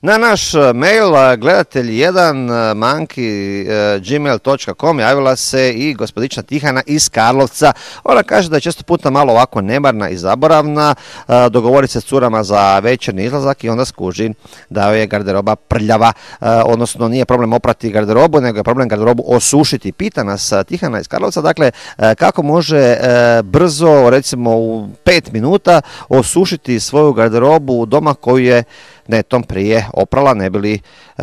Na naš mail gledatelj1 manki@gmail.com javila se i gospodična Tihana iz Karlovca. Ona kaže da je često puta malo ovako nemarna i zaboravna, dogovori se s curama za večerni izlazak i onda skuži da je garderoba prljava, odnosno nije problem oprati garderobu, nego je problem garderobu osušiti. Pita nas Tihana iz Karlovca, dakle, kako može brzo, recimo u 5 minuta, osušiti svoju garderobu doma koju je netom prije oprala, ne bi li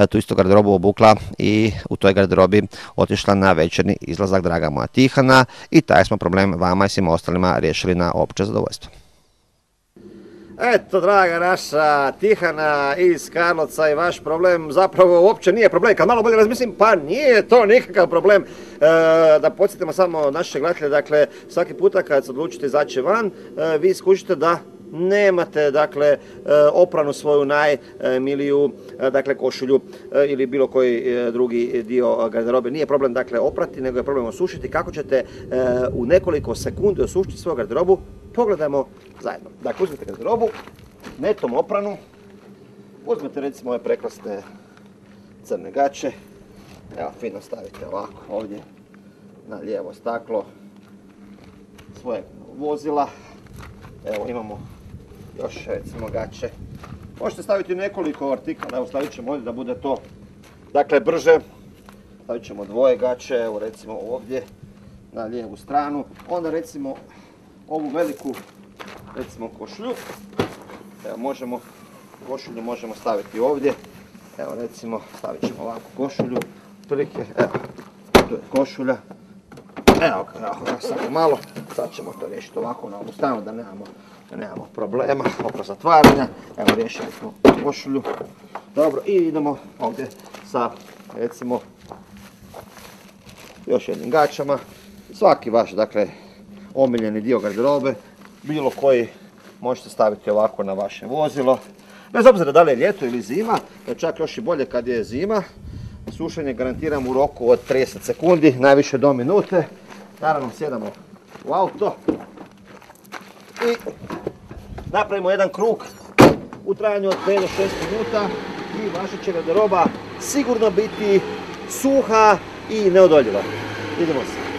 tu istu garderobu obukla i u toj garderobi otišla na večerni izlazak, draga moja Tihana, i taj smo problem vama i svima ostalima riješili na opće zadovoljstvo. Eto, draga naša Tihana iz Karlovca, i vaš problem zapravo uopće nije problem. Kad malo bolje razmislim, pa nije to nikakav problem. Da podsjetimo samo naše gledatelje, dakle, svaki puta kad se odlučite izaći van, vi skužite da nemate, dakle, opranu svoju najmiliju, dakle, košulju ili bilo koji drugi dio garderobe. Nije problem, dakle, oprati, nego je problem osušiti. Kako ćete u nekoliko sekundi osušiti svoju garderobu? Pogledajmo zajedno. Dakle, uzmete garderobu, netom opranu, uzmete recimo ove prekrasne crne gaće, evo, fino stavite ovako ovdje na lijevo staklo svoje vozila. Evo, imamo još recimo gaće. Možete staviti nekoliko artikala, evo stavit ćemo ovdje da bude to, dakle, brže. Stavit ćemo dvoje gaće, evo recimo ovdje na lijevu stranu. Onda recimo ovu veliku, recimo, košulju. Evo, košulju možemo staviti ovdje. Evo, recimo, stavit ćemo ovako košulju. Prilike, evo, tu je košulja. Evo, samo malo. Sad ćemo to riješiti ovako na ovu stranu da nemamo problema oko zatvaranja. Evo, riješili smo košulju. Dobro, i idemo ovdje sa, recimo, još jednim gaćama. Svaki vaš, dakle, omiljeni dio garderobe, bilo koji možete staviti ovako na vaše vozilo. Bez obzira da li je ljeto ili zima, čak još i bolje kad je zima. Sušenje garantiram u roku od 30 sekundi, najviše do minute. Naravno, sjedamo u auto i napravimo jedan krug u trajanju od 5 do 6 minuta i vaša će garderoba sigurno biti suha i neodoljiva. Idemo se.